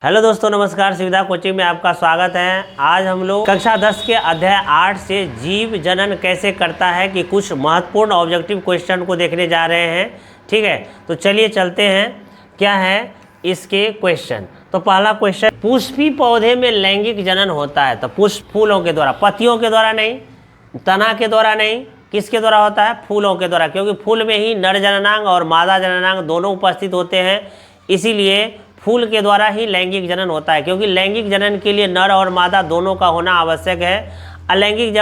Hello दोस्तों, नमस्कार। सुविधा कोचिंग में आपका स्वागत है। आज हम लोग कक्षा 10 के अध्याय 8 से जीव जनन कैसे करता है कि कुछ महत्वपूर्ण ऑब्जेक्टिव क्वेश्चन को देखने जा रहे हैं। ठीक है, तो चलिए चलते हैं। क्या है इसके क्वेश्चन। तो पहला क्वेश्चन, पुष्पी पौधे में लैंगिक जनन होता है तो पुष्प फूलों के द्वारा, पत्तियों के द्वारा नहीं, तना के द्वारा नहीं, किसके द्वारा होता है? फूलों के द्वारा, क्योंकि फूल में ही नर जननांग और मादा जननांग दोनों उपस्थित होते हैं। इसीलिए फूल के द्वारा ही लैंगिक जनन होता है, क्योंकि लैंगिक जनन के लिए नर और मादा दोनों का होना आवश्यक है। अलैंगिक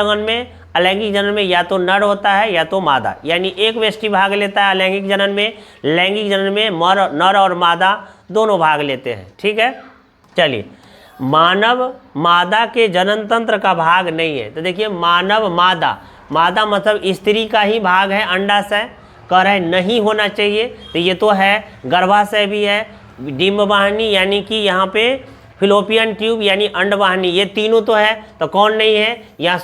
जनन में या तो नर होता है या तो मादा, यानी एक व्यक्ति भाग लेता है अलैंगिक जनन में। लैंगिक जनन में नर और मादा दोनों भाग लेते हैं। ठीक है, चलिए। मानव मादा के जनन तंत्र का भाग नहीं है। तो देखिए, मानव मादा मतलब स्त्री का ही भाग है। अंडाशय कह रहे नहीं होना चाहिए, तो ये तो है। गर्भाशय भी है, डिंबवाहिनी यानी कि यहाँ पे फिलोपियन ट्यूब यानी अंडवाहिनी, ये तीनों तो है। तो कौन नहीं है? यहाँ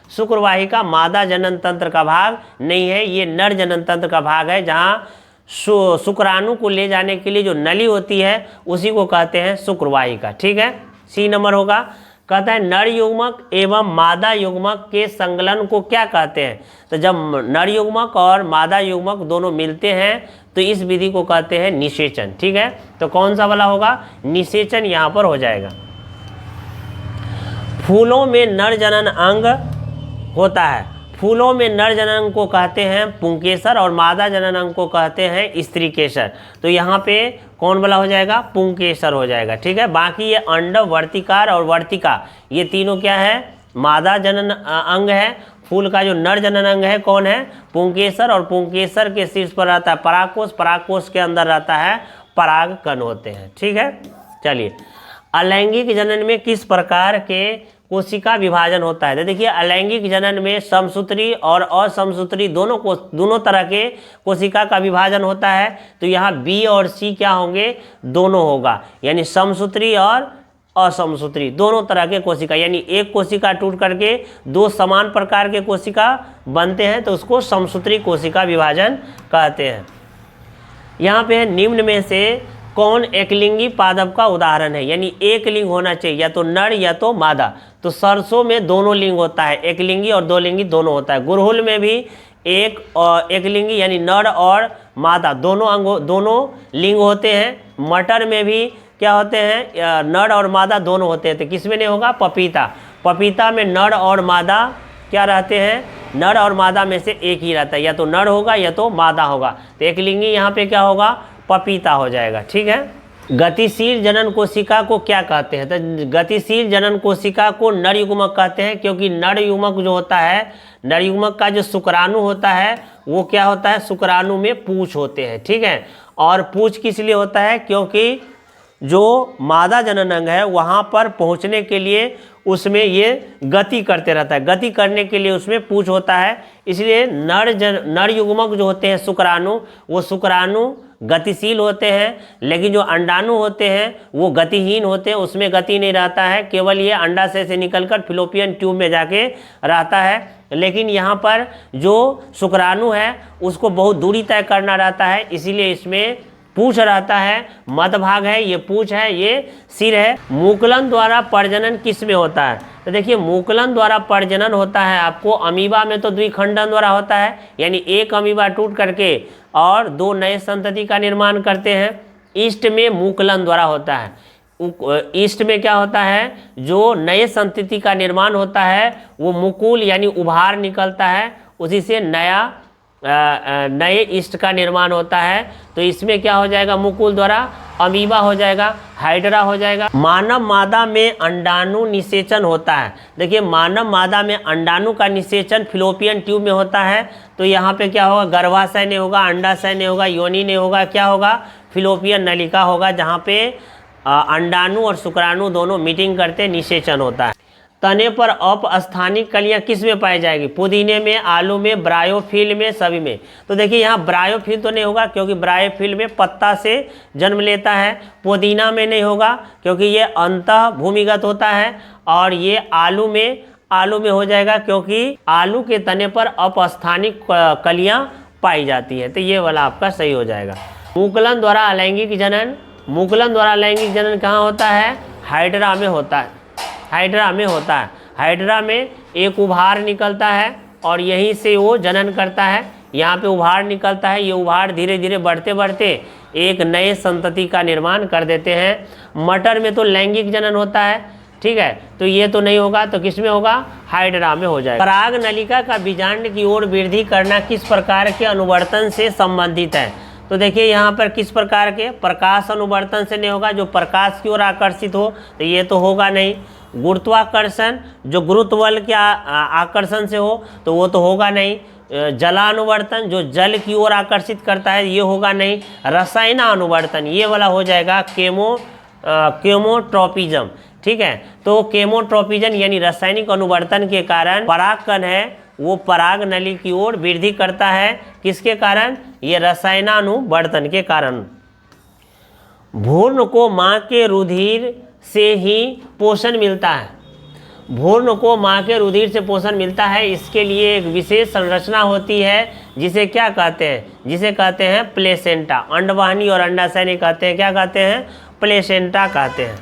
शुक्रवाहिका मादा जनन तंत्र का भाग नहीं है, ये नर जनन तंत्र का भाग है। जहाँ शुक्राणु को ले जाने के लिए जो नली होती है उसी को कहते हैं शुक्रवाहिका। ठीक है, सी नंबर होगा। कहता है नर युग्मक एवं मादा युग्मक के संकलन को क्या कहते हैं? तो जब नर युग्मक और मादा युग्मक दोनों मिलते हैं तो इस विधि को कहते हैं निषेचन। ठीक है, तो कौन सा वाला होगा? निषेचन यहाँ पर हो जाएगा। फूलों में नर जनन अंग होता है। फूलों में नर जनन को कहते हैं पुंकेसर और मादा जनन अंग को कहते हैं स्त्रीकेसर। तो यहाँ पे कौन वाला हो जाएगा? पुंकेसर हो जाएगा। ठीक है, बाकी ये अंड, वर्तिकार और वर्तिका, ये तीनों क्या है? मादा जनन अंग है। फूल का जो नर जनन अंग है कौन है? पुंकेसर, और पुंकेसर के शीर्ष पर रहता है परागकोश, परागकोश के अंदर रहता है पराग कण होते हैं। ठीक है, चलिए। अलैंगिक जनन में किस प्रकार के कोशिका विभाजन होता है? तो देखिए, अलैंगिक जनन में समसूत्री और असमसूत्री दोनों तरह के कोशिका का विभाजन होता है। तो यहाँ बी और सी क्या होंगे? दोनों होगा, यानी समसूत्री और असमसूत्री दोनों तरह के कोशिका, यानी एक कोशिका टूट करके दो समान प्रकार के कोशिका बनते हैं तो उसको समसूत्री कोशिका विभाजन कहते हैं। यहाँ पे है निम्न में से कौन एकलिंगी पादप का उदाहरण है? यानी एक लिंग होना चाहिए, या तो नर या तो मादा। तो सरसों में दोनों लिंग होता है, एक लिंगी और दो लिंगी दोनों होता है। गुड़हल में भी एक लिंगी यानी नर और मादा दोनों लिंग होते हैं। मटर में भी क्या होते हैं? नर और मादा दोनों होते हैं। तो किसमें नहीं होगा? पपीता में नर और मादा क्या रहते हैं? नर और मादा में से एक ही रहता है, या तो नर होगा या तो मादा होगा। तो एक लिंगी यहाँ पे क्या होगा? पपीता हो जाएगा। ठीक है, गतिशील जनन कोशिका को क्या कहते हैं? तो गतिशील जनन कोशिका को नर युग्मक कहते हैं, क्योंकि नर युग्मक जो होता है, नर युग्मक का जो शुक्राणु होता है वो क्या होता है? शुक्राणु में पूंछ होते हैं। ठीक है, और पूंछ किस लिए होता है? क्योंकि जो मादा जनन अंग है वहाँ पर पहुँचने के लिए उसमें ये गति करते रहता है, गति करने के लिए उसमें पूंछ होता है। इसलिए नर युग्मक जो होते हैं शुक्राणु, वो शुक्राणु गतिशील होते हैं, लेकिन जो अंडाणु होते हैं वो गतिहीन होते हैं, उसमें गति नहीं रहता है। केवल ये अंडाशय से निकलकर फिलोपियन ट्यूब में जाके रहता है। लेकिन यहाँ पर जो शुक्राणु है उसको बहुत दूरी तय करना रहता है, इसीलिए इसमें पूंछ रहता है। मध्य भाग है, ये पूंछ है, ये सिर है। मूकलन द्वारा प्रजनन किस में होता है? तो देखिए, मूकलन द्वारा प्रजनन होता है आपको अमीबा में तो द्विखंडन द्वारा होता है, यानी एक अमीबा टूट करके और दो नए संतति का निर्माण करते हैं। ईस्ट में मूकलन द्वारा होता है। ईस्ट में क्या होता है? जो नए संतति का निर्माण होता है वो मुकुल यानी उभार निकलता है, उसी से नए ईस्ट का निर्माण होता है। तो इसमें क्या हो जाएगा? मुकुल द्वारा अमीबा हो जाएगा, हाइड्रा हो जाएगा। मानव मादा में अंडाणु निषेचन होता है। देखिए, मानव मादा में अंडाणु का निषेचन फिलोपियन ट्यूब में होता है। तो यहाँ पे क्या होगा? गर्भाशय नहीं होगा, अंडाशय नहीं होगा, योनि नहीं होगा, क्या होगा? फिलोपियन नलिका होगा, जहाँ पे अंडाणु और शुक्राणु दोनों मीटिंग करते निषेचन होता है। तने पर अपस्थानिक कलियां किस में पाई जाएगी? पुदीने में, आलू में, ब्रायोफिल में, सभी में। तो देखिए, यहाँ ब्रायोफिल तो नहीं होगा, क्योंकि ब्रायोफिल में पत्ता से जन्म लेता है। पुदीना में नहीं होगा, क्योंकि ये अंतः भूमिगत होता है। और ये आलू में हो जाएगा, क्योंकि आलू के तने पर अपस्थानिक कलियां पाई जाती है। तो ये वाला आपका सही हो जाएगा। मूकलन द्वारा अलैंगिक जनन मुकुलन द्वारा लैंगिक जनन कहाँ होता है? हाइड्रा में होता है, हाइड्रा में होता है। हाइड्रा में एक उभार निकलता है और यहीं से वो जनन करता है। यहाँ पे उभार निकलता है, ये उभार धीरे धीरे बढ़ते बढ़ते एक नए संतति का निर्माण कर देते हैं। मटर में तो लैंगिक जनन होता है, ठीक है, तो ये तो नहीं होगा, तो किस में होगा? हाइड्रा में हो जाएगा। पराग नलिका का बीजांड की ओर वृद्धि करना किस प्रकार के अनुवर्तन से संबंधित है? तो देखिए यहाँ पर किस प्रकार के? प्रकाश अनुवर्तन से नहीं होगा, जो प्रकाश की ओर आकर्षित हो तो ये तो होगा नहीं। गुरुत्वाकर्षण, जो गुरुत्व बल के आकर्षण से हो तो वो तो होगा नहीं। जलानुवर्तन, जो जल की ओर आकर्षित करता है, ये होगा नहीं। रसायनानुवर्तन, ये वाला हो जाएगा केमोट्रोपिज्म, ठीक है। तो केमोट्रोपिज्म यानी रासायनिक अनुवर्तन के कारण परागकण है वो पराग नली की ओर वृद्धि करता है। किसके कारण? ये रसायनानुवर्तन के कारण। भ्रूण को माँ के रुधिर से ही पोषण मिलता है। भ्रूण को माँ के रुधिर से पोषण मिलता है, इसके लिए एक विशेष संरचना होती है जिसे क्या कहते हैं? जिसे कहते हैं प्लेसेंटा। अंडवाहिनी और अंडाशय कहते हैं, क्या कहते हैं? प्लेसेंटा कहते हैं।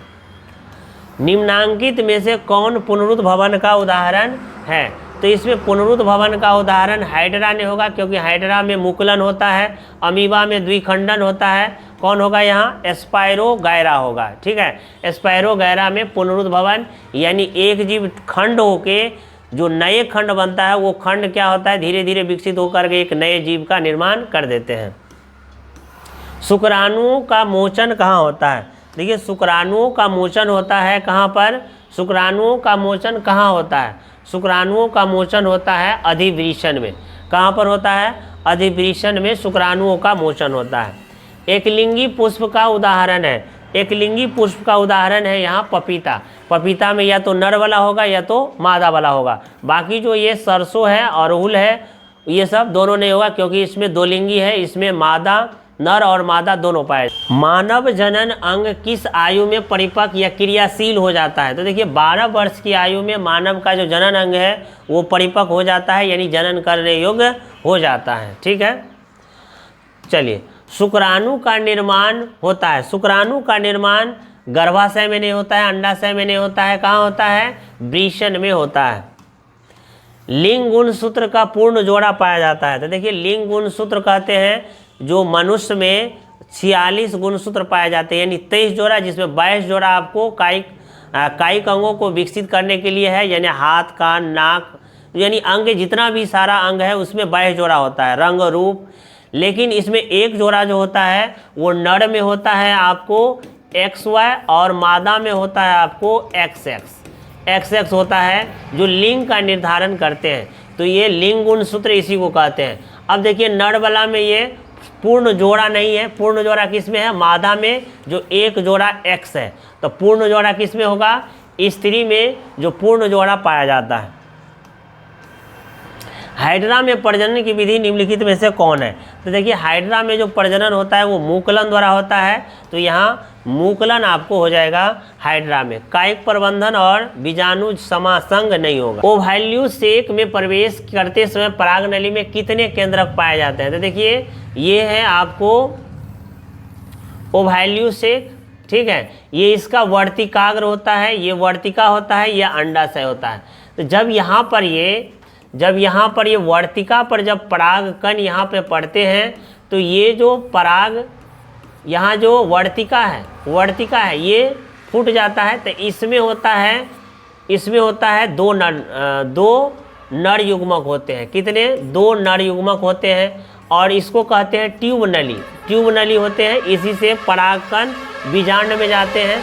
निम्नांकित में से कौन पुनरुद्भवन का उदाहरण है? तो इसमें पुनरुद्भवन का उदाहरण हाइड्रा ने होगा, क्योंकि हाइड्रा में मुकुलन होता है, अमीबा में द्विखंडन होता है। कौन होगा यहाँ? स्पायरोगैरा होगा, ठीक है। स्पायरोगैरा में पुनरुद्भवन यानी एक जीव खंड होके जो नए खंड बनता है, वो खंड क्या होता है? धीरे धीरे विकसित होकर के एक नए जीव का निर्माण कर देते हैं। शुक्राणुओं का मोचन कहाँ होता है? देखिए शुक्राणुओं का मोचन होता है कहाँ पर? शुक्राणुओं का मोचन कहाँ होता है? शुक्राणुओं का मोचन होता है अधिवृषण में। कहाँ पर होता है? अधिवृषण में शुक्राणुओं का मोचन होता है। एकलिंगी पुष्प का उदाहरण है। एकलिंगी पुष्प का उदाहरण है यहाँ पपीता। पपीता में या तो नर वाला होगा या तो मादा वाला होगा। बाकी जो ये सरसों है, अड़हुल है, ये सब दोनों नहीं होगा, क्योंकि इसमें दो लिंगी है, इसमें मादा, नर और मादा दोनों पाए। मानव जनन अंग किस आयु में परिपक्व या क्रियाशील हो जाता है? तो देखिए 12 वर्ष की आयु में मानव का जो जनन अंग है वो परिपक्व हो जाता है, यानी जनन करने योग्य हो जाता है, ठीक है। चलिए, शुक्राणु का निर्माण होता है। शुक्राणु का निर्माण गर्भाशय में नहीं होता है, अंडाशय में नहीं होता है, कहाँ होता है? वृषण में होता है। लिंग गुणसूत्र का पूर्ण जोड़ा पाया जाता है। तो देखिए लिंग गुणसूत्र कहते हैं जो मनुष्य में 46 गुणसूत्र पाए जाते हैं, यानी 23 जोड़ा, जिसमें 22 जोड़ा आपको कायिक अंगों को विकसित करने के लिए है, यानी हाथ, कान, नाक, यानी अंग जितना भी सारा अंग है उसमें 22 जोड़ा होता है, रंग रूप। लेकिन इसमें एक जोड़ा जो होता है वो नर में होता है आपको XY और मादा में होता है आपको XX होता है, जो लिंग का निर्धारण करते हैं। तो ये लिंग गुणसूत्र इसी को कहते हैं। अब देखिए नर वाला में ये पूर्ण जोड़ा नहीं है। पूर्ण जोड़ा किस में है? मादा में, जो एक जोड़ा X है। तो पूर्ण जोड़ा किस में होगा? स्त्री में जो पूर्ण जोड़ा पाया जाता है। हाइड्रा में प्रजनन की विधि निम्नलिखित में से कौन है? तो देखिए हाइड्रा में जो प्रजनन होता है वो मुकुलन द्वारा होता है, तो यहाँ मुकुलन आपको हो जाएगा हाइड्रा में। कायिक प्रबंधन और बीजाणु समासंग नहीं होगा। ओवैल्यू सेक में प्रवेश करते समय पराग नली में कितने केंद्रक पाए जाते हैं? तो देखिए ये है आपको ओवैल्यू सेक, ठीक है। ये इसका वर्तिकाग्र होता है, ये वर्तिका होता है, ये अंडाशय होता है। तो जब यहाँ पर ये वर्तिका पर जब पराग कण यहाँ पे पड़ते हैं तो ये जो पराग यहाँ जो वर्तिका है ये फूट जाता है। तो इसमें होता है दो नर युग्मक होते हैं। कितने? 2 नर युग्मक होते हैं, और इसको कहते हैं ट्यूब नली होते हैं। इसी से पराग कण बीजांड में जाते हैं।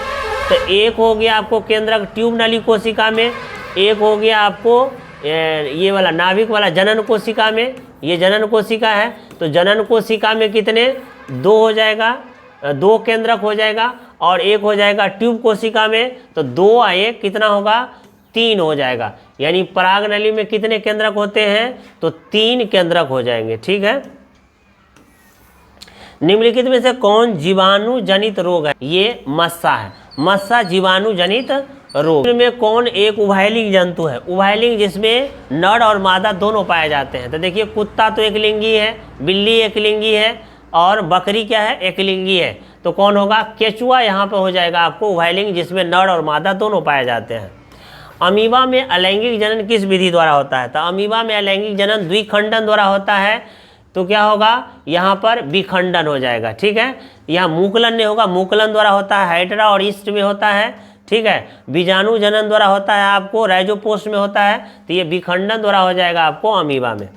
तो एक हो गया आपको केंद्रक ट्यूब नली कोशिका में, एक हो गया आपको ये वाला नाभिक वाला जनन कोशिका में। ये जनन कोशिका है, तो जनन कोशिका में कितने? 2 हो जाएगा, 2 केंद्रक हो जाएगा, और एक हो जाएगा ट्यूब कोशिका में। तो 2 और 1 कितना होगा? 3 हो जाएगा। यानी पराग नली में कितने केंद्रक होते हैं? तो 3 केंद्रक हो जाएंगे, ठीक है। निम्नलिखित में से कौन जीवाणु जनित रोग है? ये मस्सा है। मस्सा जीवाणु जनित रोग में कौन एक उभयलिंग जंतु है? उभयलिंग जिसमें नर और मादा दोनों पाए जाते हैं। तो देखिए कुत्ता तो एक लिंगी है, बिल्ली एक लिंगी है, और बकरी क्या है, एकलिंगी है। तो कौन होगा, केचुआ यहाँ पे हो जाएगा आपको उभयलिंग, जिसमें नर और मादा दोनों पाए जाते हैं। अमीबा में अलैंगिक जनन किस विधि द्वारा होता है, तो अमीबा में अलैंगिक जनन द्विखंडन द्वारा होता है। तो क्या होगा, यहाँ पर विखंडन हो जाएगा, ठीक है। यहाँ मुकुलन नहीं होगा, मुकुलन द्वारा होता है हाइड्रा और ईस्ट में होता है, ठीक है। बीजाणु जनन द्वारा होता है आपको राइजोपोस्ट में होता है, तो ये विखंडन द्वारा हो जाएगा आपको अमीबा में।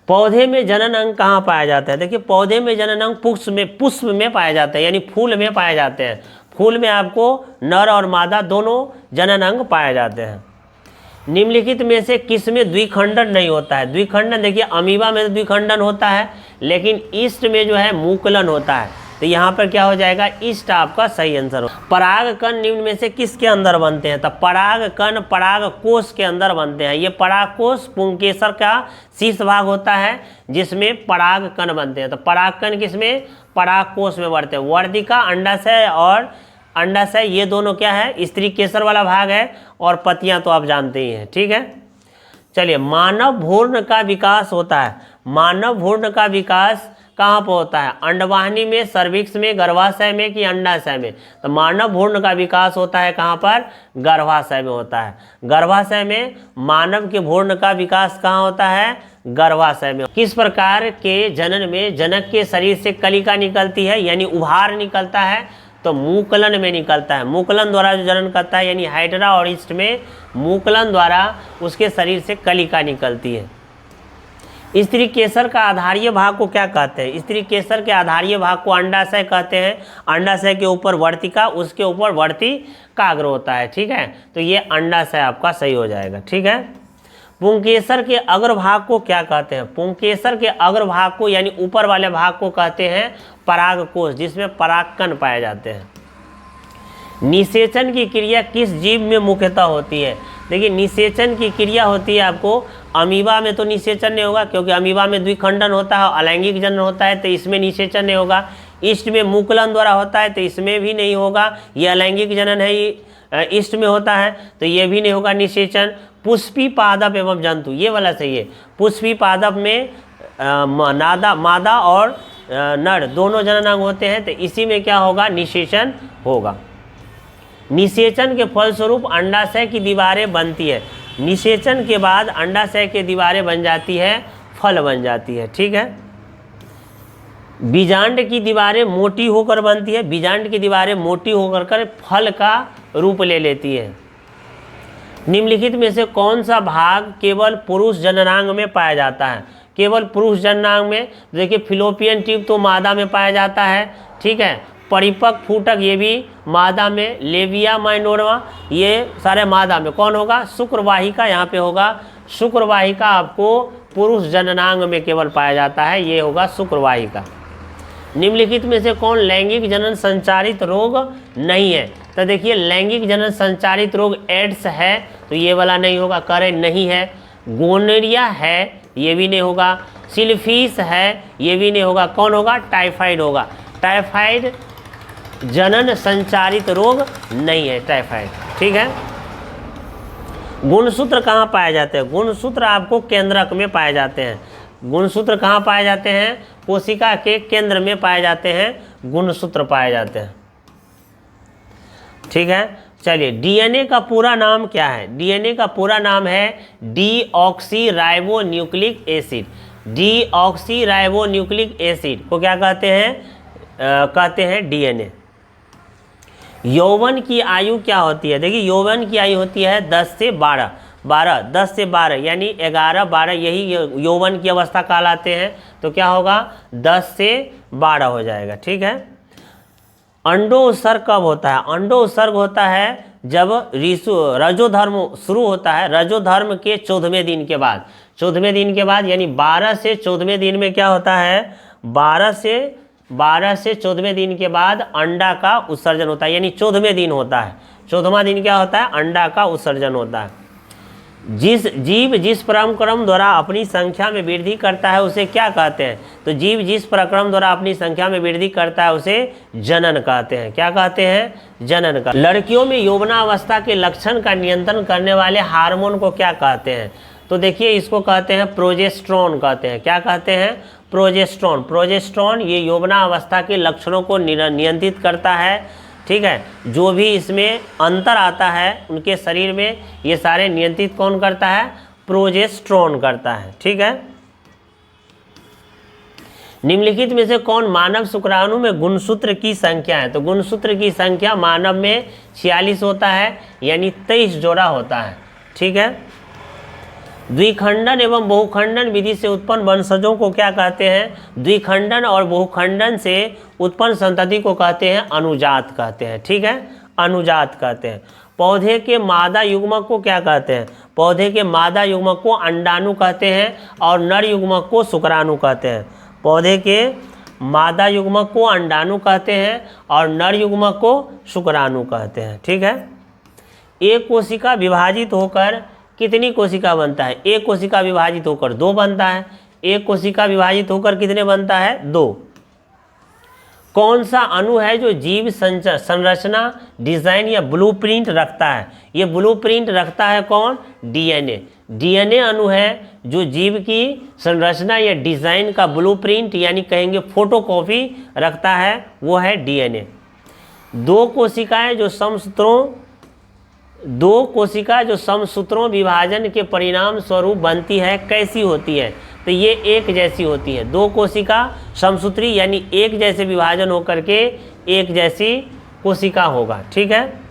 पौधे में जनन अंग कहाँ पाया जाता है, देखिए पौधे में जनन अंग पुष्प में पाया जाता है, यानी फूल में पाए जाते हैं। फूल में आपको नर और मादा दोनों जनन अंग पाए जाते हैं। निम्नलिखित में से किस में द्विखंडन नहीं होता है, द्विखंडन देखिए अमीबा में द्विखंडन होता है, लेकिन ईस्ट में जो है मुकुलन होता है। तो यहाँ पर क्या हो जाएगा, ईस्ट आपका सही आंसर हो। परागकण निम्न में से किसके अंदर बनते हैं, तो परागकण पराग कोश के अंदर बनते हैं। ये पराग कोश पुंकेसर का शीर्ष भाग होता है जिसमें परागकण बनते हैं। तो परागकण किसमें, पराग कोश में बढ़ते हैं। वर्तिका, अंडाशय और अंडाशय ये दोनों क्या है, स्त्री केसर वाला भाग है, और पतियां तो आप जानते ही हैं, ठीक है। चलिए, मानव भ्रूण का विकास होता है। मानव भ्रूण का विकास कहाँ पर होता है, अंडवाहिनी में, सर्विक्स में, गर्भाशय में कि अंडाशय में। तो मानव भ्रूण का विकास होता है कहाँ पर, गर्भाशय में होता है। गर्भाशय में मानव के भ्रूण का विकास कहाँ होता है, गर्भाशय में। किस प्रकार के जनन में जनक के शरीर से कलिका निकलती है, यानी उभार निकलता है, तो मुकुलन में निकलता है। मुकुलन द्वारा जो जनन करता है, यानी हाइड्रा और ईस्ट में मुकुलन द्वारा उसके शरीर से कलिका निकलती है। स्त्री केसर का आधारीय भाग को क्या कहते हैं, स्त्री केसर के आधारीय भाग को अंडाशय कहते हैं। अंडाशय के ऊपर वर्तिका, उसके ऊपर वर्तिकाग्र होता है, ठीक है। तो ये अंडाशय आपका सही हो जाएगा, ठीक है। पुंकेसर के अग्रभाग को क्या कहते हैं, पुंकेसर के अग्रभाग को यानी ऊपर वाले भाग को कहते हैं परागकोश, जिसमें परागकण पाए जाते हैं। निषेचन की क्रिया किस जीव में मुख्यतः होती है, देखिए निषेचन की क्रिया होती है आपको अमीबा में, तो निषेचन नहीं होगा क्योंकि अमीबा में द्विखंडन होता है, अलैंगिक जनन होता है, तो इसमें निषेचन नहीं होगा। ईस्ट में मुकुलन द्वारा होता है, तो इसमें भी नहीं होगा, ये अलैंगिक जनन है, ये ईस्ट में होता है, तो ये भी नहीं होगा निषेचन। पुष्पी पादप एवं जंतु, ये वाला सही है। पुष्पी पादप में मादा और नर दोनों जनन अंग होते हैं, तो इसी में क्या होगा, निषेचन होगा। निषेचन के फलस्वरूप अंडाशय की दीवारें बनती है। निषेचन के बाद अंडाशय की दीवारें बन जाती है, फल बन जाती है, ठीक है। बीजांड की दीवारें मोटी होकर बनती है, बीजांड की दीवारें मोटी होकर फल का रूप ले लेती है। निम्नलिखित में से कौन सा भाग केवल पुरुष जननांग में पाया जाता है, केवल पुरुष जननांग में, देखिए फिलोपियन ट्यूब तो मादा में पाया जाता है, ठीक है। परिपक्व फूटक ये भी मादा में, लेविया माइनोरमा ये सारे मादा में। कौन होगा, शुक्रवाहिका यहाँ पे होगा, शुक्रवाहिका आपको पुरुष जननांग में केवल पाया जाता है, ये होगा शुक्रवाहिका। निम्नलिखित में से कौन लैंगिक जनन संचारित रोग नहीं है, तो देखिए लैंगिक जनन संचारित रोग एड्स है, तो ये वाला नहीं होगा, करे नहीं है। गोनोरिया है, ये भी नहीं होगा। सिलफिस है, ये भी नहीं होगा। कौन होगा, टाइफाइड होगा। टाइफाइड जनन संचारित रोग नहीं है, टाइफाइड, ठीक है। गुणसूत्र कहाँ पाए जाते हैं, गुणसूत्र आपको केंद्रक में पाए जाते हैं। गुणसूत्र कहाँ पाए जाते हैं, कोशिका के केंद्र में पाए जाते हैं, गुणसूत्र पाए जाते हैं, ठीक है। चलिए, डीएनए का पूरा नाम क्या है, डीएनए का पूरा नाम है डीऑक्सीराइबोन्यूक्लिक एसिड। डीऑक्सीराइबोन्यूक्लिक एसिड को क्या कहते हैं, कहते हैं डीएनए। यौवन की आयु क्या होती है, देखिए यौवन की आयु होती है 10 से 12, 10 से 12 यानी 11, 12 यही यौवन की अवस्था कहलाते हैं। तो क्या होगा, 10 से 12 हो जाएगा, ठीक है। अंडो उत्सर्ग कब होता है, अंडो उत्सर्ग होता है जब रजोधर्म शुरू होता है, रजोधर्म के 14वें दिन के बाद। 14वें दिन के बाद यानी 12 से 14वें दिन में क्या होता है, 12 से 14वें दिन के बाद अंडा का उत्सर्जन होता है, यानी 14वें दिन होता है। 14वां दिन क्या होता है, अंडा का उत्सर्जन होता है। जिस जीव जिस परक्रम द्वारा अपनी संख्या में वृद्धि करता है उसे क्या कहते हैं, तो जीव जिस परक्रम द्वारा अपनी संख्या में वृद्धि करता है उसे जनन कहते हैं। क्या कहते हैं, जनन का। लड़कियों में यौवनावस्था के लक्षण का नियंत्रण करने वाले हार्मोन को क्या कहते हैं, तो देखिए इसको कहते हैं प्रोजेस्टेरोन कहते हैं। क्या कहते हैं, प्रोजेस्टेरॉन। प्रोजेस्टेरॉन ये यौवनावस्था के लक्षणों को नियंत्रित करता है, ठीक है। जो भी इसमें अंतर आता है उनके शरीर में, ये सारे नियंत्रित कौन करता है? प्रोजेस्टेरॉन करता है, ठीक है। निम्नलिखित में से कौन मानव शुक्राणु में गुणसूत्र की संख्या है? तो गुणसूत्र की संख्या मानव में 46 होता है, यानी 23 जोड़ा होता है, ठीक है। द्विखंडन एवं बहुखंडन विधि से उत्पन्न वंशजों को क्या कहते हैं? द्विखंडन और बहुखंडन से उत्पन्न संतति को कहते हैं अनुजात कहते हैं, ठीक है, अनुजात कहते हैं। पौधे के मादा युग्मक को क्या कहते हैं? पौधे के मादा युग्मक को अंडाणु कहते हैं और नर युग्मक को शुक्राणु कहते हैं। पौधे के मादा युग्मक को अंडाणु कहते हैं और नर युग्मक को शुक्राणु कहते हैं, ठीक है। एक कोशिका विभाजित होकर कितनी कोशिका बनता है? एक कोशिका विभाजित होकर 2 बनता है। एक कोशिका विभाजित होकर कितने बनता है? 2। कौन सा अणु है जो जीव संरचना, डिजाइन या ब्लूप्रिंट रखता है? ये ब्लूप्रिंट रखता है कौन? डीएनए। डीएनए अणु है जो जीव की संरचना या डिजाइन का ब्लूप्रिंट यानी कहेंगे फोटोकॉपी रखता है, वो है डीएनए। दो कोशिका जो समसूत्रों विभाजन के परिणाम स्वरूप बनती है, कैसी होती है? तो ये एक जैसी होती है। 2 कोशिका समसूत्री यानी एक जैसे विभाजन होकर के एक जैसी कोशिका होगा, ठीक है।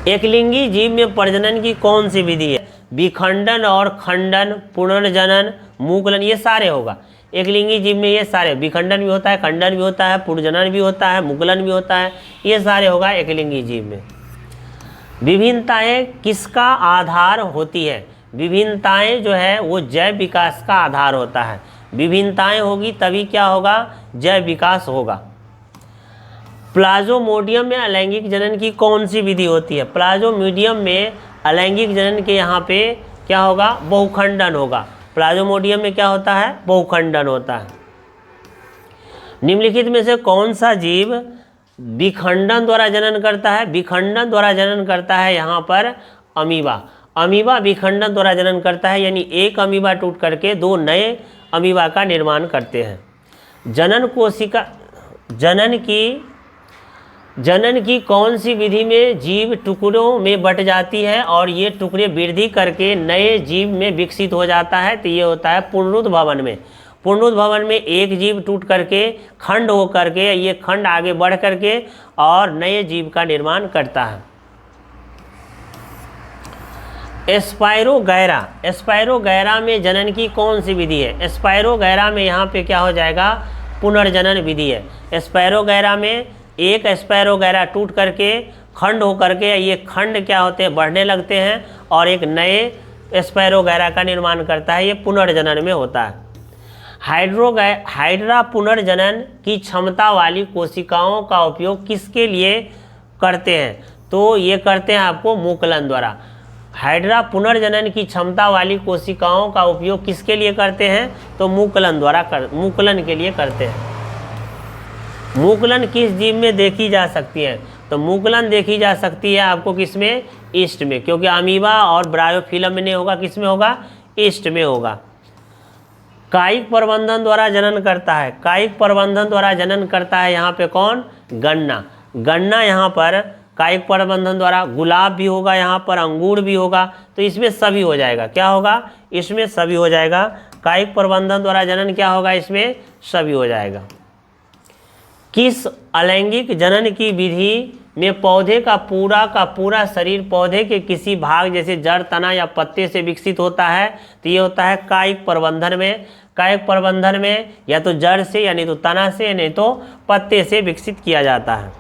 एकलिंगी जीव में प्रजनन की कौन सी विधि है? विखंडन और खंडन, पुनर्जनन, मुकुलन, ये सारे होगा। एकलिंगी जीव में ये सारे, विखंडन भी होता है, खंडन भी होता है, पुनर्जनन भी होता है, मुकुलन भी होता है, ये सारे होगा एकलिंगी जीव में। विभिन्नताएं किसका आधार होती है? विभिन्नताएं जो है वो जैव विकास का आधार होता है। विभिन्नताएं होगी तभी क्या होगा? जैव विकास होगा। प्लाज्मोडियम में अलैंगिक जनन की कौन सी विधि होती है? प्लाज्मोडियम में अलैंगिक जनन के यहाँ पे क्या होगा? बहुखंडन होगा। प्लाज्मोडियम में क्या होता है? बहुखंडन होता है। निम्नलिखित में से कौन सा जीव विखंडन द्वारा जनन करता है? विखंडन द्वारा जनन करता है यहाँ पर अमीबा। अमीबा विखंडन द्वारा जनन करता है, यानी एक अमीबा टूट करके 2 नए अमीबा का निर्माण करते हैं। जनन कोशिका जनन की कौन सी विधि में जीव टुकड़ों में बट जाती है और ये टुकड़े वृद्धि करके नए जीव में विकसित हो जाता है? तो ये होता है पुनरुद्भवन में। पुनरुद्भवन में एक जीव टूट करके खंड हो करके ये खंड आगे बढ़ करके और नए जीव का निर्माण करता है। एस्पायरोगैरा में जनन की कौन सी विधि है? एस्पायरोगैरा में यहाँ पे क्या हो जाएगा? पुनर्जनन विधि है। एस्पायरोगैरा में एक एस्पायरोगैरा टूट करके खंड हो करके ये खंड क्या होते हैं? बढ़ने लगते हैं और एक नए एस्पायरोगैरा का निर्माण करता है, ये पुनर्जनन में होता है। हाइड्रा पुनर्जनन की क्षमता वाली कोशिकाओं का उपयोग किसके लिए करते हैं? तो ये करते हैं आपको मुकुलन द्वारा। हाइड्रा पुनर्जनन की क्षमता वाली कोशिकाओं का उपयोग किसके लिए करते हैं? तो मुकुलन के लिए करते हैं। मुकुलन किस जीव में देखी जा सकती है? तो मुकुलन देखी जा सकती है आपको किसमें? ईस्ट में, क्योंकि अमीबा और ब्रायोफिलम में नहीं होगा, किसमें होगा? ईस्ट में होगा। कायिक प्रबंधन द्वारा जनन करता है। कायिक प्रबंधन द्वारा जनन करता है यहाँ पे कौन? गन्ना। गन्ना यहाँ पर कायिक प्रबंधन द्वारा, गुलाब भी होगा यहाँ पर, अंगूर भी होगा, तो इसमें सभी हो जाएगा। क्या होगा? इसमें सभी हो जाएगा। कायिक प्रबंधन द्वारा जनन क्या होगा? इसमें सभी हो जाएगा। किस अलैंगिक जनन की विधि में पौधे का पूरा शरीर पौधे के किसी भाग जैसे जड़, तना या पत्ते से विकसित होता है? तो ये होता है कायिक प्रबंधन में। कायिक प्रबंधन में या तो जड़ से, या नहीं तो तना से, नहीं तो पत्ते से विकसित किया जाता है।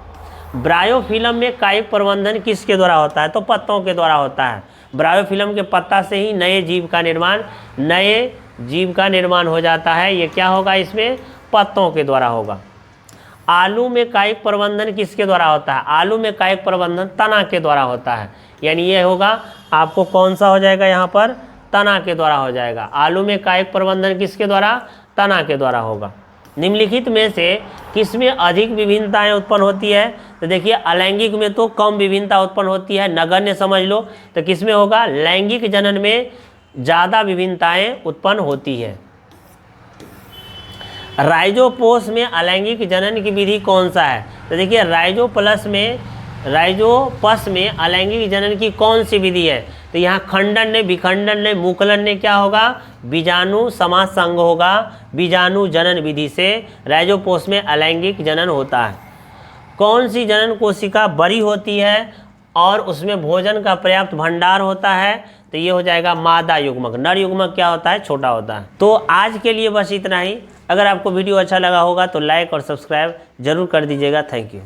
ब्रायोफिलम में कायिक प्रबंधन किसके द्वारा होता है? तो पत्तों के द्वारा होता है। ब्रायोफिलम के पत्ता से ही नए जीव का निर्माण हो जाता है। ये क्या होगा? इसमें पत्तों के द्वारा होगा। आलू में कायिक प्रबंधन किसके द्वारा होता है? आलू में कायिक प्रबंधन तना के द्वारा होता है, यानी ये होगा आपको कौन सा हो जाएगा? यहाँ पर तना के द्वारा हो जाएगा। आलू में कायिक प्रबंधन किसके द्वारा? तना के द्वारा होगा। निम्नलिखित में से किसमें अधिक विभिन्नताएं उत्पन्न होती है? तो देखिए अलैंगिक में तो कम विभिन्नता उत्पन्न होती है, नगण्य समझ लो। तो किसमें होगा? लैंगिक जनन में ज़्यादा विभिन्नताएं उत्पन्न होती है। राइजोपोष में अलैंगिक जनन की विधि कौन सा है? तो देखिए राइजोपस में अलैंगिक जनन की कौन सी विधि है? तो यहाँ खंडन ने, विखंडन ने, मुकुलन ने क्या होगा? बीजाणु समाज संघ होगा। बीजाणु जनन विधि से राइजोपोष में अलैंगिक जनन होता है। कौन सी जनन कोशिका बड़ी होती है और उसमें भोजन का पर्याप्त भंडार होता है? तो ये हो जाएगा मादा युग्मक। नर युग्मक क्या होता है? छोटा होता है। तो आज के लिए बस इतना ही। अगर आपको वीडियो अच्छा लगा होगा तो लाइक और सब्सक्राइब जरूर कर दीजिएगा। Thank you.